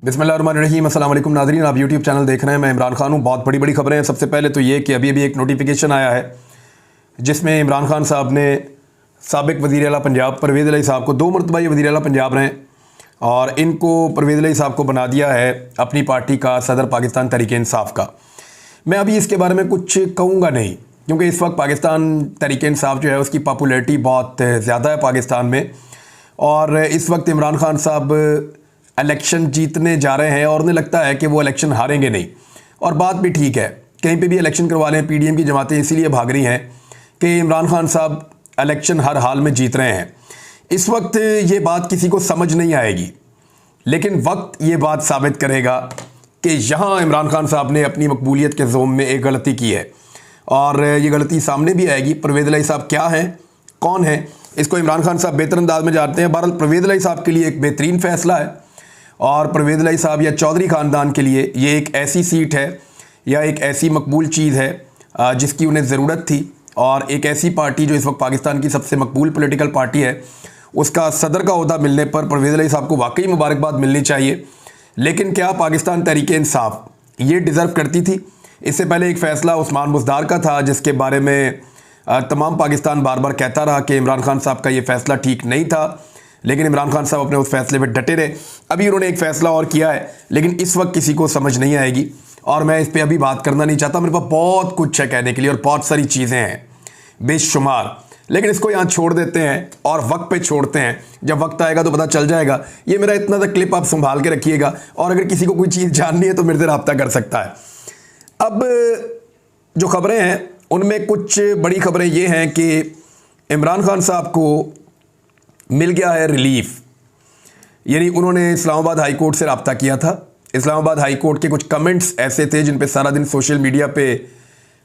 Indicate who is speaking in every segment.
Speaker 1: बिस्मिल्लाहिर्रहमानिर्रहीम। अस्सलाम वालेकुम नाज़रीन, आप यूट्यूब चैनल देख रहे हैं। मैं इमरान खान हूँ। बहुत बड़ी बड़ी खबरें हैं। सबसे पहले तो ये कि अभी एक नोटिफिकेशन आया है जिसमें इमरान खान साहब ने साबिक़ वज़ीर आला पंजाब परवेज़ इलाही साहब को 2 मरतबा ये वज़ीर आला पंजाब रहे और इनको परवेज़ इलाही साहब को बना दिया है अपनी पार्टी का सदर पाकिस्तान तहरीक इंसाफ का। मैं अभी इसके बारे में कुछ कहूँगा नहीं, क्योंकि इस वक्त पाकिस्तान तहरीक इंसाफ जो है उसकी पॉपुलैरिटी बहुत ज़्यादा है पाकिस्तान में, और इस वक्त इमरान खान साहब इलेक्शन जीतने जा रहे हैं और उन्हें लगता है कि वो इलेक्शन हारेंगे नहीं। और बात भी ठीक है, कहीं पे भी इलेक्शन करवा लें। पीडीएम की जमातें इसीलिए भाग रही हैं कि इमरान खान साहब इलेक्शन हर हाल में जीत रहे हैं। इस वक्त ये बात किसी को समझ नहीं आएगी, लेकिन वक्त ये बात साबित करेगा कि यहाँ इमरान खान साहब ने अपनी मकबूलियत के ज़ोम में एक गलती की है, और ये गलती सामने भी आएगी। परवेज़ इलाही साहब क्या हैं, कौन हैं, इसको इमरान खान साहब बेहतर अंदाज में जानते हैं। बहरहाल परवेज़ इलाही साहब के लिए एक बेहतरीन फ़ैसला है, और परवेज़ इलाही साहब या चौधरी ख़ानदान के लिए ये एक ऐसी सीट है या एक ऐसी मकबूल चीज़ है जिसकी उन्हें ज़रूरत थी। और एक ऐसी पार्टी जो इस वक्त पाकिस्तान की सबसे मकबूल पॉलिटिकल पार्टी है, उसका सदर का ओहदा मिलने पर परवेज़ इलाही साहब को वाकई मुबारकबाद मिलनी चाहिए। लेकिन क्या पाकिस्तान तहरीक इंसाफ ये डिज़र्व करती थी? इससे पहले एक फ़ैसला उस्मान बुज़दार का था, जिसके बारे में तमाम पाकिस्तान बार बार कहता रहा कि इमरान खान साहब का ये फ़ैसला ठीक नहीं था, लेकिन इमरान खान साहब अपने उस फैसले पर डटे रहे। अभी उन्होंने एक फ़ैसला और किया है, लेकिन इस वक्त किसी को समझ नहीं आएगी, और मैं इस पर अभी बात करना नहीं चाहता। मेरे पास बहुत कुछ है कहने के लिए और बहुत सारी चीज़ें हैं बेशुमार, लेकिन इसको यहाँ छोड़ देते हैं और वक्त पे छोड़ते हैं। जब वक्त आएगा तो पता चल जाएगा। ये मेरा इतना सा क्लिप आप संभाल के रखिएगा, और अगर किसी को कोई चीज़ जाननी है तो मेरे से रब्ता कर सकता है। अब जो खबरें हैं उनमें कुछ बड़ी खबरें ये हैं कि इमरान खान साहब को मिल गया है रिलीफ, यानी उन्होंने इस्लामाबाद हाई कोर्ट से रब्ता किया था। इस्लामाबाद हाई कोर्ट के कुछ कमेंट्स ऐसे थे जिन पे सारा दिन सोशल मीडिया पे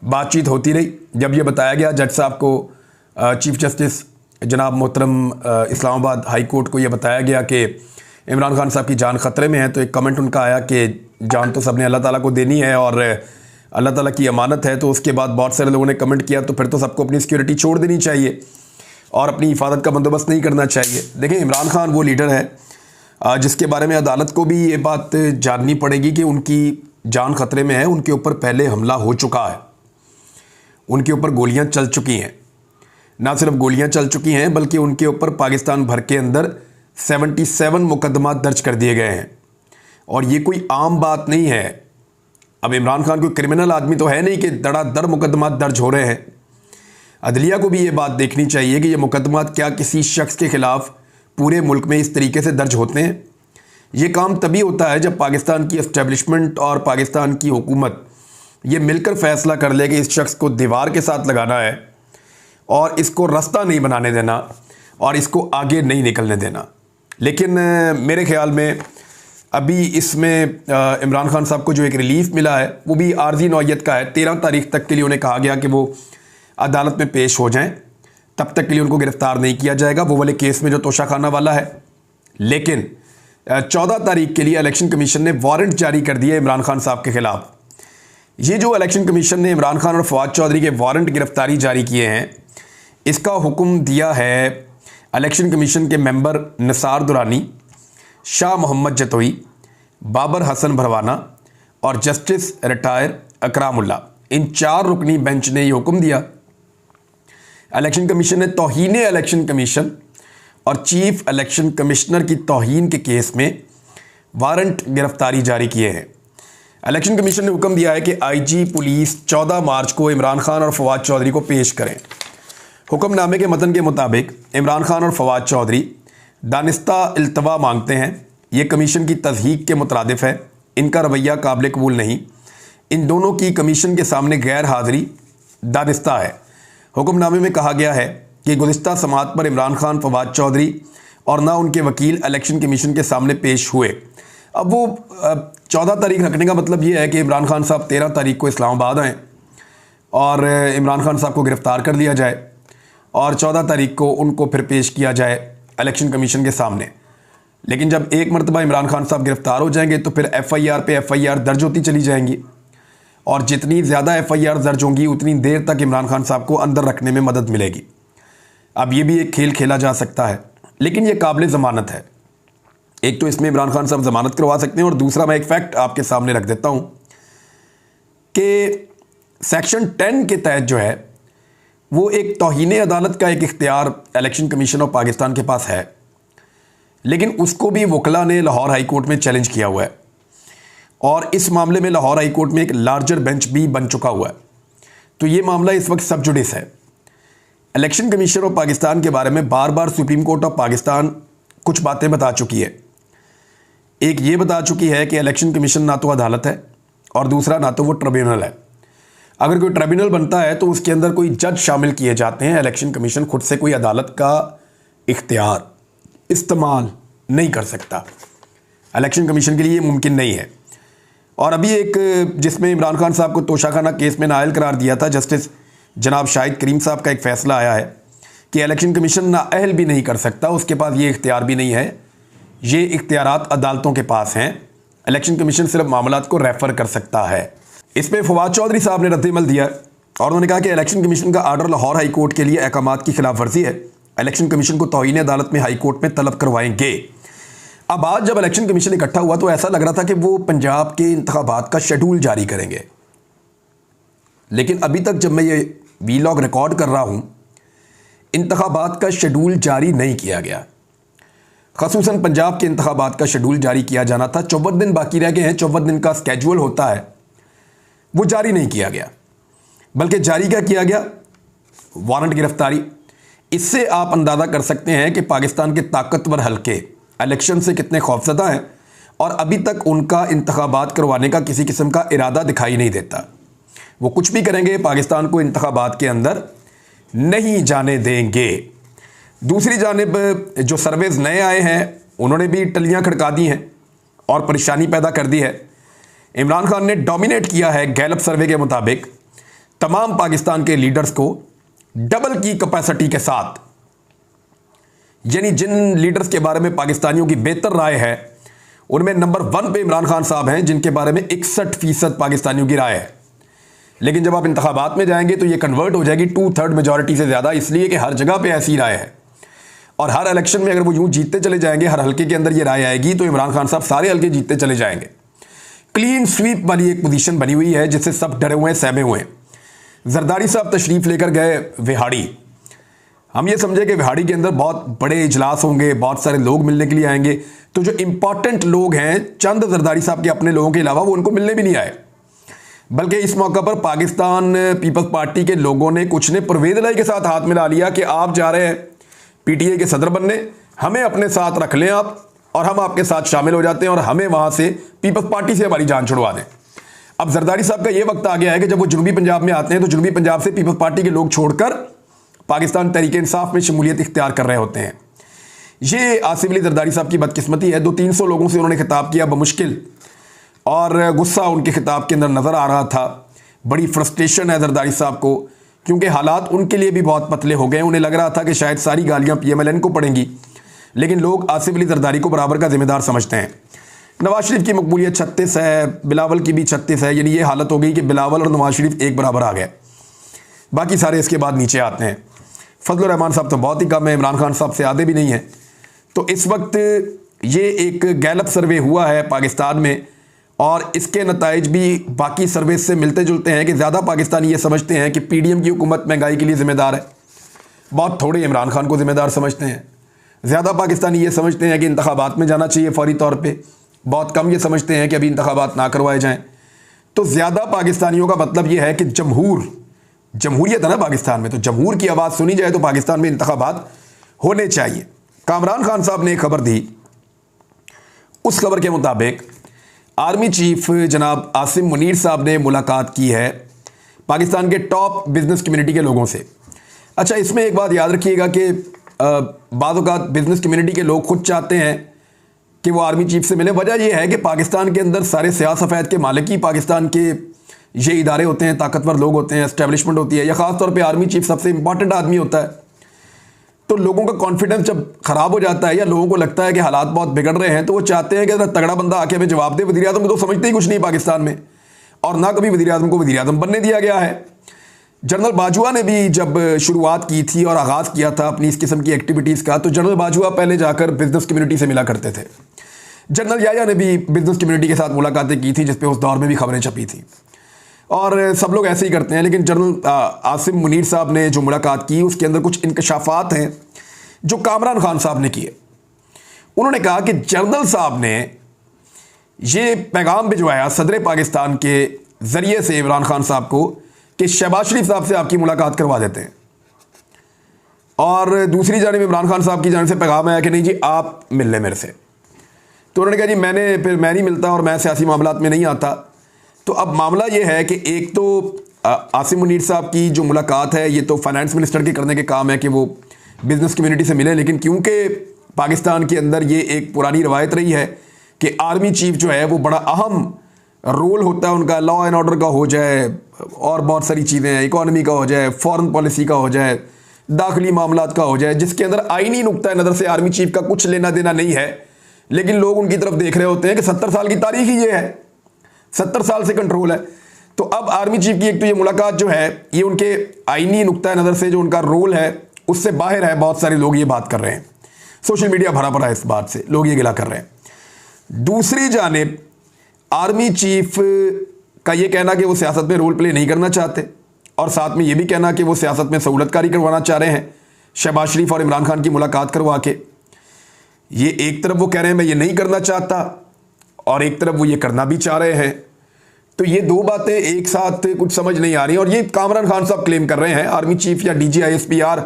Speaker 1: बातचीत होती रही। जब ये बताया गया जज साहब को, चीफ जस्टिस जनाब मोहतरम इस्लामाबाद हाई कोर्ट को ये बताया गया कि इमरान खान साहब की जान ख़तरे में है, तो एक कमेंट उनका आया कि जान तो सबने अल्लाह ताला को देनी है और अल्लाह ताला की अमानत है। तो उसके बाद बहुत सारे लोगों ने कमेंट किया तो फिर तो सबको अपनी सिक्योरिटी छोड़ देनी चाहिए और अपनी हिफाजत का बंदोबस्त नहीं करना चाहिए। देखिए, इमरान खान वो लीडर है जिसके बारे में अदालत को भी ये बात जाननी पड़ेगी कि उनकी जान ख़तरे में है। उनके ऊपर पहले हमला हो चुका है, उनके ऊपर गोलियां चल चुकी हैं। ना सिर्फ गोलियां चल चुकी हैं, बल्कि उनके ऊपर पाकिस्तान भर के अंदर 77 मुकदमा दर्ज कर दिए गए हैं, और ये कोई आम बात नहीं है। अब इमरान खान कोई क्रिमिनल आदमी तो है नहीं कि धड़ाधड़ मुकदमा दर्ज हो रहे हैं। अदलिया को भी ये बात देखनी चाहिए कि ये मुकदमा क्या किसी शख्स के ख़िलाफ़ पूरे मुल्क में इस तरीके से दर्ज होते हैं। ये काम तभी होता है जब पाकिस्तान की एस्टेब्लिशमेंट और पाकिस्तान की हुकूमत ये मिलकर फ़ैसला कर ले कि इस शख्स को दीवार के साथ लगाना है और इसको रास्ता नहीं बनाने देना और इसको आगे नहीं निकलने देना। लेकिन मेरे ख़्याल में अभी इसमें इमरान खान साहब को जो एक रिलीफ मिला है वो भी आर्जी नौयत का है। 13 तारीख तक के लिए उन्हें कहा गया कि वो अदालत में पेश हो जाएं, तब तक के लिए उनको गिरफ़्तार नहीं किया जाएगा वो वाले केस में जो तोशाखाना वाला है। लेकिन 14 तारीख के लिए इलेक्शन कमीशन ने वारंट जारी कर दिया इमरान खान साहब के ख़िलाफ़। ये जो इलेक्शन कमीशन ने इमरान खान और फवाद चौधरी के वारंट गिरफ़्तारी जारी किए हैं, इसका हुक्म दिया है इलेक्शन कमीशन के मेंबर निसार दुरानी, शाह मोहम्मद जतोई, बाबर हसन भरवाना और जस्टिस रिटायर अकरामुल्ला। इन 4 रुकनी बेंच ने ये हुक्म दिया। इलेक्शन कमीशन ने तौहीन इलेक्शन कमीशन और चीफ इलेक्शन कमिश्नर की तौहीन के केस में वारंट गिरफ्तारी जारी किए हैं। इलेक्शन कमीशन ने हुक्म दिया है कि आईजी पुलिस 14 मार्च को इमरान खान और फवाद चौधरी को पेश करें। हुक्मनामे के मतन के मुताबिक इमरान खान और फवाद चौधरी दानिस्ता इल्तवा मांगते हैं। ये कमीशन की तज़हीक के मुतरादिफ है, इनका रवैया काबिल कबूल नहीं। इन दोनों की कमीशन के सामने गैर हाज़िरी दानिस्ता है। हुक्मनामे में कहा गया है कि गुज़िश्ता समात पर इमरान खान, फवाद चौधरी और ना उनके वकील इलेक्शन कमीशन के सामने पेश हुए। अब वो 14 तारीख रखने का मतलब ये है कि इमरान खान साहब 13 तारीख को इस्लामाबाद आएँ और इमरान खान साहब को गिरफ़्तार कर लिया जाए और 14 तारीख को उनको फिर पेश किया जाए इलेक्शन कमीशन के सामने। लेकिन जब एक मरतबा इमरान खान साहब गिरफ़्तार हो जाएंगे तो फिर FIR पे FIR दर्ज होती चली जाएंगी, और जितनी ज़्यादा FIR दर्ज होंगी उतनी देर तक इमरान खान साहब को अंदर रखने में मदद मिलेगी। अब ये भी एक खेल खेला जा सकता है, लेकिन ये काबिल ज़मानत है। एक तो इसमें इमरान खान साहब जमानत करवा सकते हैं, और दूसरा मैं एक फैक्ट आपके सामने रख देता हूं कि सेक्शन 10 के तहत जो है वो एक तौहीन अदालत का एक इख्तियार इलेक्शन कमीशन ऑफ पाकिस्तान के पास है, लेकिन उसको भी वकला ने लाहौर हाई कोर्ट में चैलेंज किया हुआ है, और इस मामले में लाहौर हाई कोर्ट में एक लार्जर बेंच भी बन चुका हुआ है। तो ये मामला इस वक्त सब जुडिस है। इलेक्शन कमीशन ऑफ पाकिस्तान के बारे में बार बार सुप्रीम कोर्ट ऑफ पाकिस्तान कुछ बातें बता चुकी है। एक ये बता चुकी है कि इलेक्शन कमीशन ना तो अदालत है, और दूसरा ना तो वो ट्रिब्यूनल है। अगर कोई ट्रिब्यूनल बनता है तो उसके अंदर कोई जज शामिल किए जाते हैं। इलेक्शन कमीशन खुद से कोई अदालत का इख्तियार इस्तेमाल नहीं कर सकता। इलेक्शन कमीशन के लिए ये मुमकिन नहीं है। और अभी एक जिसमें इमरान खान साहब को तोशाखाना केस में नाअहल करार दिया था, जस्टिस जनाब शाहिद करीम साहब का एक फ़ैसला आया है कि इलेक्शन कमीशन नाअहल भी नहीं कर सकता, उसके पास ये इख्तियार भी नहीं है। ये इख्तियारात अदालतों के पास हैं। इलेक्शन कमीशन सिर्फ मामलात को रेफ़र कर सकता है। इस पर फवाद चौधरी साहब ने रद्द-ए-अमल दिया और उन्होंने कहा कि इलेक्शन कमीशन का आर्डर लाहौर हाई कोर्ट के लिए अहकामात की खिलाफ वर्जी है। इलेक्शन कमीशन को तौहीन अदालत में हाई कोर्ट में तलब करवाएंगे। अब आज जब इलेक्शन कमीशन इकट्ठा हुआ तो ऐसा लग रहा था कि वो पंजाब के इंतखाबात का शेड्यूल जारी करेंगे, लेकिन अभी तक जब मैं ये वीलॉग रिकॉर्ड कर रहा हूं, इंतखाबात का शेड्यूल जारी नहीं किया गया। ख़ुसूसन पंजाब के इंतखाबात का शेड्यूल जारी किया जाना था, 54 दिन बाकी रह गए हैं। 54 दिन का स्केड्यूल होता है, वो जारी नहीं किया गया, बल्कि जारी क्या किया गया, वारंट गिरफ्तारी। इससे आप अंदाज़ा कर सकते हैं कि पाकिस्तान के ताकतवर हल्के इलेक्शन से कितने खौफजदा हैं, और अभी तक उनका इंतखाबात करवाने का किसी किस्म का इरादा दिखाई नहीं देता। वो कुछ भी करेंगे, पाकिस्तान को इंतखाबात के अंदर नहीं जाने देंगे। दूसरी जानिब जो सर्वेज नए आए हैं उन्होंने भी टलियां खड़का दी हैं और परेशानी पैदा कर दी है। इमरान खान ने डोमिनेट किया है गैलप सर्वे के मुताबिक तमाम पाकिस्तान के लीडर्स को डबल की कैपेसिटी के साथ, यानी जिन लीडर्स के बारे में पाकिस्तानियों की बेहतर राय है उनमें नंबर 1 पे इमरान खान साहब हैं, जिनके बारे में 61% पाकिस्तानियों की राय है। लेकिन जब आप इंतखाबात में जाएंगे तो ये कन्वर्ट हो जाएगी 2/3 मेजॉरिटी से ज़्यादा, इसलिए कि हर जगह पे ऐसी राय है। और हर इलेक्शन में अगर वो यूँ जीतते चले जाएंगे, हर हल्के के अंदर ये राय आएगी, तो इमरान खान साहब सारे हल्के जीतते चले जाएंगे। क्लीन स्वीप वाली एक पोजीशन बनी हुई है जिससे सब डरे हुए हैं, सहमे हुए हैं। जरदारी साहब तशरीफ़ लेकर गए विहाड़ी। हम ये समझे कि विहाड़ी के अंदर बहुत बड़े इजलास होंगे, बहुत सारे लोग मिलने के लिए आएंगे, तो जो इंपॉर्टेंट लोग हैं चंद जरदारी साहब के अपने लोगों के अलावा वो उनको मिलने भी नहीं आए। बल्कि इस मौका पर पाकिस्तान पीपल्स पार्टी के लोगों ने कुछ ने परवेज़ इलाही के साथ हाथ मिला लिया कि आप जा रहे हैं पीटीए के सदर बनने, हमें अपने साथ रख लें आप, और हम आपके साथ शामिल हो जाते हैं और हमें वहां से पीपल्स पार्टी से हमारी जान छुड़वा दें। अब जरदारी साहब का यह वक्त आ गया है कि जब वो जनूबी पंजाब में आते हैं तो जनूबी पंजाब से पीपल्स पार्टी के लोग छोड़कर पाकिस्तान तहरीक इंसाफ में शमूलियत इख्तियार कर रहे होते हैं। ये आसिफ अली जरदारी साहब की बदकिस्मती है। 200-300 लोगों से उन्होंने खिताब किया बमुश्किल, और गुस्सा उनके खिताब के अंदर नज़र आ रहा था। बड़ी फ्रस्ट्रेशन है जरदारी साहब को, क्योंकि हालात उनके लिए भी बहुत पतले हो गए। उन्हें लग रहा था कि शायद सारी गालियाँ PMLN को पड़ेंगी, लेकिन लोग आसिफ अली जरदारी को बराबर का जिम्मेदार समझते हैं। नवाज शरीफ की मकबूलियत 36 है, बिलावल की भी 36 है, यानी ये हालत हो गई कि बिलावल और नवाज शरीफ एक बराबर आ गए, बाकी सारे इसके बाद नीचे आते हैं। फजलुर रहमान साहब तो बहुत ही कम है, इमरान खान साहब से आधे भी नहीं है। तो इस वक्त ये एक गैलप सर्वे हुआ है पाकिस्तान में, और इसके नताइज भी बाकी सर्वे से मिलते जुलते हैं कि ज़्यादा पाकिस्तानी ये समझते हैं कि PDM की हुकूमत महंगाई के लिए ज़िम्मेदार है, बहुत थोड़े इमरान खान को ज़िम्मेदार समझते हैं। ज़्यादा पाकिस्तानी ये समझते हैं कि इंतखाबात में जाना चाहिए फौरी तौर पे, बहुत कम ये समझते हैं कि अभी इंतखाबात ना करवाए जाएं। तो ज़्यादा पाकिस्तानियों का मतलब ये है कि जमहूरियत है ना पाकिस्तान में, तो जमहूर की आवाज़ सुनी जाए तो पाकिस्तान में इंतखाबात होने चाहिए। कामरान खान साहब ने एक खबर दी, उस खबर के मुताबिक आर्मी चीफ जनाब आसिम मुनीर साहब ने मुलाकात की है पाकिस्तान के टॉप बिजनेस कम्युनिटी के लोगों से। अच्छा, इसमें एक बात याद रखिएगा कि बाज़ औक़ात बिजनेस कम्युनिटी के लोग खुद चाहते हैं कि वो आर्मी चीफ से मिले। वजह यह है कि पाकिस्तान के अंदर सारे सियाह सफ़ेद के मालिक ही पाकिस्तान के ये इदारे होते हैं, ताकतवर लोग होते हैं, एस्टेब्लिशमेंट होती है, या ख़ास तौर पे आर्मी चीफ सबसे इंपॉर्टेंट आदमी होता है। तो लोगों का कॉन्फिडेंस जब ख़राब हो जाता है या लोगों को लगता है कि हालात बहुत बिगड़ रहे हैं, तो वो चाहते हैं कि तगड़ा बंदा आके हमें जवाब दे। वज़ीर आज़म को तो समझते ही कुछ नहीं पाकिस्तान में, और ना कभी वज़ीर आज़म को वज़ीर आज़म बनने दिया गया है। जनरल बाजवा ने भी जब शुरुआत की थी और आगाज़ किया था अपनी इस किस्म की एक्टिविटीज़ का, तो जनरल बाजवा पहले जाकर बिजनेस कम्युनिटी से मिला करते थे। जनरल याया ने भी बिजनेस कम्युनिटी के साथ मुलाकातें की थी, जिसपे उस दौर में भी खबरें छपी थी, और सब लोग ऐसे ही करते हैं। लेकिन जनरल आसिम मुनीर साहब ने जो मुलाकात की उसके अंदर कुछ इंकशाफात हैं जो कामरान खान साहब ने किए। उन्होंने कहा कि जनरल साहब ने ये पैगाम भिजवाया सदर पाकिस्तान के ज़रिए से इमरान खान साहब को कि शहबाज शरीफ साहब से आपकी मुलाकात करवा देते हैं, और दूसरी जानिब इमरान खान साहब की जानिब से पैगाम आया कि नहीं जी आप मिल लें मेरे से। तो उन्होंने कहा जी मैं नहीं मिलता और मैं सियासी मामलात में नहीं आता। तो अब मामला ये है कि एक तो आसिम मुनीर साहब की जो मुलाकात है ये तो फाइनेंस मिनिस्टर के करने के काम है कि वो बिज़नेस कम्युनिटी से मिले, लेकिन क्योंकि पाकिस्तान के अंदर ये एक पुरानी रवायत रही है कि आर्मी चीफ जो है वो बड़ा अहम रोल होता है उनका, लॉ एंड ऑर्डर का हो जाए और बहुत सारी चीज़ें हैं, इकॉनमी का हो जाए, फॉरेन पॉलिसी का हो जाए, दाखिली मामलात का हो जाए, जिसके अंदर आईनी नुक्ता नज़र से आर्मी चीफ का कुछ लेना देना नहीं है, लेकिन लोग उनकी तरफ देख रहे होते हैं कि 70 साल की तारीख ही ये है, 70 साल से कंट्रोल है। तो अब आर्मी चीफ की एक तो ये मुलाकात जो है ये उनके आईनी नुक्ता नज़र से जो उनका रोल है उससे बाहर है। बहुत सारे लोग ये बात कर रहे हैं, सोशल मीडिया भरा पड़ा है इस बात से, लोग ये गिला कर रहे हैं। दूसरी जानिब आर्मी चीफ का ये कहना कि वो सियासत में रोल प्ले नहीं करना चाहते, और साथ में ये भी कहना कि वो सियासत में सहूलतकारी करवाना चाह रहे हैं शहबाज शरीफ और इमरान खान की मुलाकात करवा के। ये एक तरफ वो कह रहे हैं मैं ये नहीं करना चाहता, और एक तरफ वो ये करना भी चाह रहे हैं। तो ये दो बातें एक साथ कुछ समझ नहीं आ रही, और ये कामरान खान साहब क्लेम कर रहे हैं। आर्मी चीफ या DG ISPR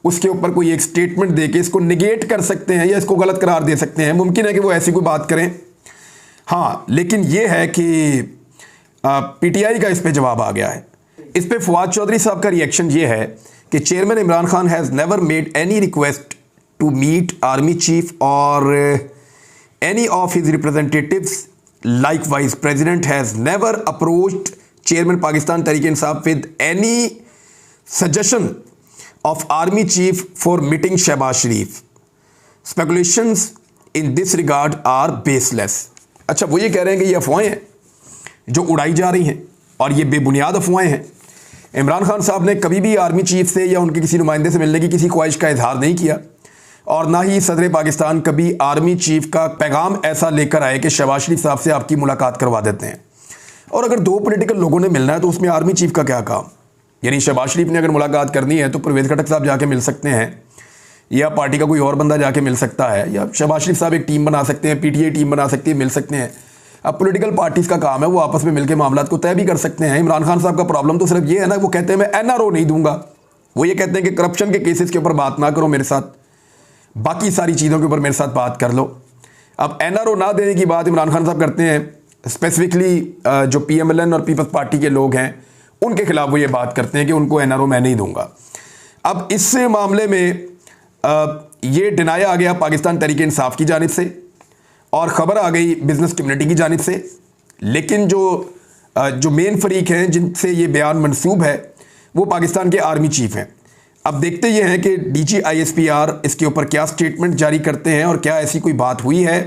Speaker 1: उसके ऊपर कोई एक स्टेटमेंट दे के इसको निगेट कर सकते हैं या इसको गलत करार दे सकते हैं, मुमकिन है कि वो ऐसी कोई बात करें। हाँ, लेकिन ये है कि PTI का इस पे जवाब आ गया है। इस पे फवाद चौधरी साहब का रिएक्शन ये है कि chairman Imran Khan has never made any request to meet army chief और any of his representatives. Likewise, President has never approached Chairman Pakistan Tehreek-e-Insaf with any suggestion of Army Chief for meeting Shehbaz Sharif. Speculations in this regard are baseless. अच्छा, वो ये कह रहे हैं कि ये अफवाहें हैं जो उड़ाई जा रही हैं और ये बेबुनियाद अफवाहें हैं। इमरान खान साहब ने कभी भी आर्मी चीफ से या उनके किसी नुमाइंदे से मिलने की किसी ख्वाहिश का इजहार नहीं किया, और ना ही सदर पाकिस्तान कभी आर्मी चीफ का पैगाम ऐसा लेकर आए कि शहबाज शरीफ साहब से आपकी मुलाकात करवा देते हैं। और अगर दो पॉलिटिकल लोगों ने मिलना है तो उसमें आर्मी चीफ का क्या काम? यानी शहबाज शरीफ ने अगर मुलाकात करनी है तो परवेज़ खटक साहब जाके मिल सकते हैं, या पार्टी का कोई और बंदा जाके मिल सकता है, या शहबाज शरीफ साहब एक टीम बना सकते हैं, PTI टीम बना सकती है, मिल सकते हैं। अब पॉलिटिकल पार्टीज़ का काम है, वो आपस में मिलकर मामलात को तय भी कर सकते हैं। इमरान खान साहब का प्रॉब्लम तो सिर्फ ये है ना, वो कहते हैं मैं NRO नहीं दूंगा। वो ये कहते हैं कि करप्शन के केसेस के ऊपर बात ना करो मेरे साथ, बाकी सारी चीज़ों के ऊपर मेरे साथ बात कर लो। अब NRO ना देने की बात इमरान खान साहब करते हैं। स्पेसिफिकली जो PMLN और पीपल्स पार्टी के लोग हैं उनके खिलाफ वो ये बात करते हैं कि उनको NRO मैं नहीं दूंगा। अब इस मामले में ये डिनाया आ गया पाकिस्तान तहरीक-ए-इंसाफ की जानिब से, और ख़बर आ गई बिजनेस कम्युनिटी की जानिब से। लेकिन जो मेन फरीक हैं जिनसे ये बयान मंसूब है वो पाकिस्तान के आर्मी चीफ हैं। अब देखते ये हैं कि DG ISPR इसके ऊपर क्या स्टेटमेंट जारी करते हैं और क्या ऐसी कोई बात हुई है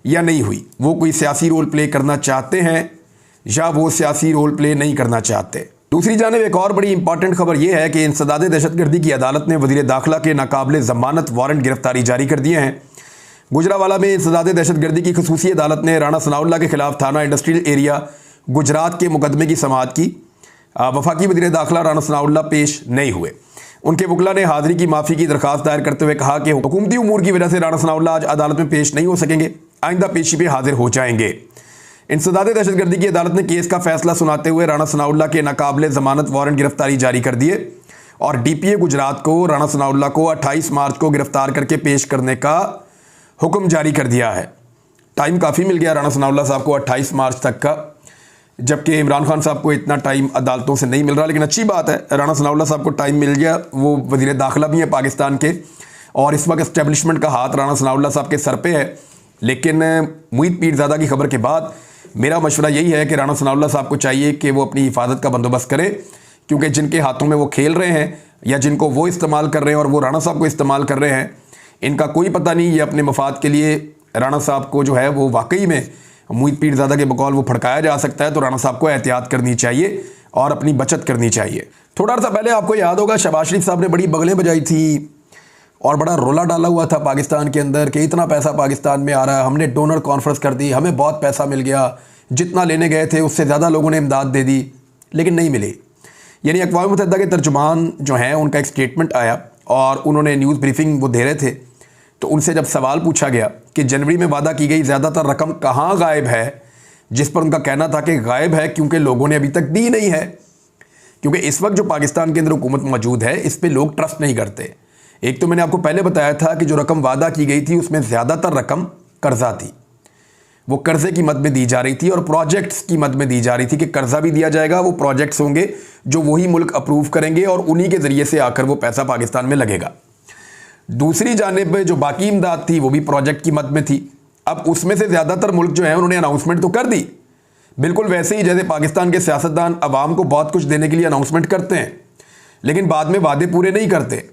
Speaker 1: या नहीं हुई। वो कोई सियासी रोल प्ले करना चाहते हैं या वो सियासी रोल प्ले नहीं करना चाहते। दूसरी जानिब एक और बड़ी इंपॉर्टेंट खबर यह है कि इंसदाद दहशतगर्दी की अदालत ने वज़ीर दाखिला के नाकाबिल ज़मानत वारंट गिरफ्तारी जारी कर दिए हैं। गुजरावाला में इंसदाद दहशतगर्दी की खसूसी अदालत ने राणा सनाउल्लाह के खिलाफ थाना इंडस्ट्रियल एरिया गुजरात के मुकदमे की समाअत की। वफाकी वज़ीर दाखिला राणा सनाउल्लाह पेश नहीं हुए। उनके वकला ने हाज़िरी की माफ़ी की दरख्वास्त दायर करते हुए कहा कि हुकूमती उमूर की वजह से राणा सनाउल्लाह आज अदालत में पेश नहीं हो सकेंगे, आइंदा पेशी पे हाजिर हो जाएंगे। इंसदाद दहशतगर्दी की अदालत ने केस का फैसला सुनाते हुए राणा सनाउल्लाह के नाकाबिल ज़मानत वारंट गिरफ्तारी जारी कर दिए और DPA गुजरात को राणा सनाउल्लाह को 28 मार्च को गिरफ्तार करके पेश करने का हुक्म जारी कर दिया है। टाइम काफ़ी मिल गया राणा सनाउल्लाह साहब को 28 मार्च तक का, जबकि इमरान खान साहब को इतना टाइम अदालतों से नहीं मिल रहा। लेकिन अच्छी बात है, राणा सनाउल्लाह साहब को टाइम मिल गया। वो वज़ीर दाखिला भी हैं पाकिस्तान के, और इस वक्त एस्टेब्लिशमेंट का हाथ राणा सनाउल्लाह साहब के सर पे है। लेकिन मुईद पीरज़ादा की खबर के बाद मेरा मशवरा यही है कि राणा सनाउल्लाह साहब को चाहिए कि वो अपनी हिफाजत का बंदोबस्त करें, क्योंकि जिनके हाथों में वो खेल रहे हैं या जिनको वो इस्तेमाल कर रहे हैं और वो राणा साहब को इस्तेमाल कर रहे हैं, इनका कोई पता नहीं। ये अपने मफाद के लिए राणा साहब को जो है वो वाकई में मुईद पीरज़ादा के बकौल वो फड़काया जा सकता है। तो राणा साहब को एहतियात करनी चाहिए और अपनी बचत करनी चाहिए। थोड़ा सा पहले आपको याद होगा शहबाज शरीफ साहब ने बड़ी बगलें बजाई थी और बड़ा रोला डाला हुआ था पाकिस्तान के अंदर कि इतना पैसा पाकिस्तान में आ रहा है, हमने डोनर कॉन्फ्रेंस कर दी, हमें बहुत पैसा मिल गया, जितना लेने गए थे उससे ज़्यादा लोगों ने इमदाद दे दी, लेकिन नहीं मिली। यानी अक़वाम मुत्तहिदा के तर्जुमान जो हैं उनका एक स्टेटमेंट आया और उन्होंने न्यूज़ ब्रीफिंग वो दे रहे थे, तो उनसे जब सवाल पूछा गया कि जनवरी में वादा की गई ज़्यादातर रकम कहाँ गायब है, जिस पर उनका कहना था कि गायब है क्योंकि लोगों ने अभी तक दी नहीं है, क्योंकि इस वक्त जो पाकिस्तान के अंदर हुकूमत मौजूद है इस पे लोग ट्रस्ट नहीं करते। एक तो मैंने आपको पहले बताया था कि जो रकम वादा की गई थी उसमें ज़्यादातर रकम कर्जा थी, वो कर्जे की मद में दी जा रही थी और प्रोजेक्ट्स की मद में दी जा रही थी कि कर्जा भी दिया जाएगा, वो प्रोजेक्ट्स होंगे जो वही मुल्क अप्रूव करेंगे और उन्हीं के ज़रिए से आकर वो पैसा पाकिस्तान में लगेगा। दूसरी जानिब जो बाकी इमदाद थी वो भी प्रोजेक्ट की मद में थी। अब उसमें से ज़्यादातर मुल्क जो है उन्होंने अनाउंसमेंट तो कर दी, बिल्कुल वैसे ही जैसे पाकिस्तान के सियासतदान अवाम को बहुत कुछ देने के लिए अनाउंसमेंट करते हैं लेकिन बाद में वादे पूरे नहीं करते।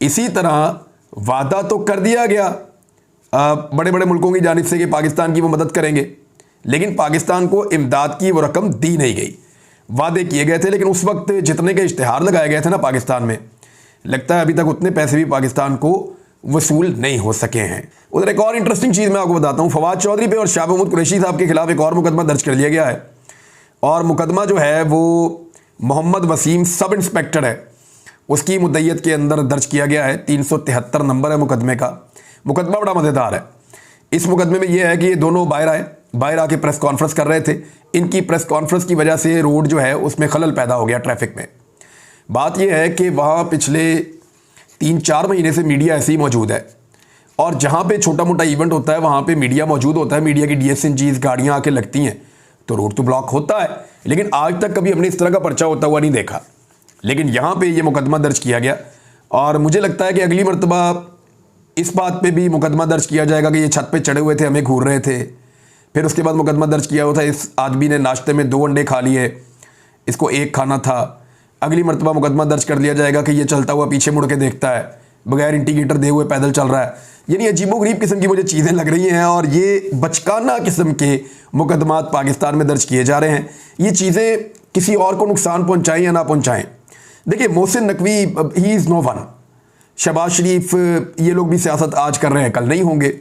Speaker 1: इसी तरह वादा तो कर दिया गया बड़े बड़े मुल्कों की जानिब से कि पाकिस्तान की वो मदद करेंगे, लेकिन पाकिस्तान को इमदाद की वो रकम दी नहीं गई। वादे किए गए थे लेकिन उस वक्त जितने के इश्तिहार लगाए गए थे ना पाकिस्तान में, लगता है अभी तक उतने पैसे भी पाकिस्तान को वसूल नहीं हो सके हैं। उधर एक और इंटरेस्टिंग चीज़ मैं आपको बताता हूँ, फवाद चौधरी पे और शाह महमूद कुरैशी साहब के खिलाफ एक और मुकदमा दर्ज कर लिया गया है और मुकदमा जो है वो मोहम्मद वसीम सब इंस्पेक्टर है उसकी मुद्दईयत के अंदर दर्ज किया गया है। 373 नंबर है मुकदमे का। मुकदमा बड़ा मज़ेदार है। इस मुकदमे में यह है कि ये दोनों बाहर आके प्रेस कॉन्फ्रेंस कर रहे थे। इनकी प्रेस कॉन्फ्रेंस की वजह से रोड जो है उसमें खलल पैदा हो गया ट्रैफिक में। बात यह है कि वहाँ पिछले 3-4 महीने से मीडिया ऐसे ही मौजूद है और जहाँ पे छोटा मोटा इवेंट होता है वहाँ पे मीडिया मौजूद होता है, मीडिया की DSNGs गाड़ियाँ आके लगती हैं तो रोड तो ब्लॉक होता है, लेकिन आज तक कभी हमने इस तरह का पर्चा होता हुआ नहीं देखा। लेकिन यहाँ पे ये मुकदमा दर्ज किया गया और मुझे लगता है कि अगली मरतबा इस बात पे भी मुकदमा दर्ज किया जाएगा कि ये छत पे चढ़े हुए थे, हमें घूर रहे थे। फिर उसके बाद मुकदमा दर्ज किया हुआ था इस आदमी ने नाश्ते में 2 अंडे खा लिए, इसको 1 खाना था। अगली मरतबा मुकदमा दर्ज कर लिया जाएगा कि ये चलता हुआ पीछे मुड़ के देखता है, बगैर इंडिकेटर दे हुए पैदल चल रहा है। यानी अजीबोगरीब किस्म की मुझे चीज़ें लग रही हैं और ये बचकाना किस्म के मुकदमात पाकिस्तान में दर्ज किए जा रहे हैं। ये चीज़ें किसी और को नुकसान पहुँचाएँ या ना पहुँचाएँ। देखिए Mohsin Naqvi he is no one, Shahbaz Sharif, ये लोग भी सियासत आज कर रहे हैं कल नहीं होंगे।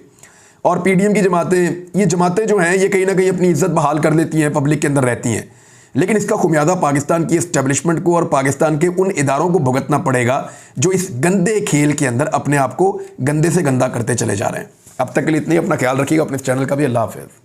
Speaker 1: और PDM की जमातें, ये जमातें जो हैं ये कहीं ना कहीं अपनी इज्जत बहाल कर लेती हैं, पब्लिक के अंदर रहती हैं, लेकिन इसका खुमियादा पाकिस्तान की इस्टेब्लिशमेंट को और पाकिस्तान के उन इदारों को भुगतना पड़ेगा जो इस गंदे खेल के अंदर अपने आप को गंदे से गंदा करते चले जा रहे हैं। अब तक के लिए इतनी, अपना ख्याल रखिएगा, अपने चैनल का भी। अल्लाह हाफ़िज़।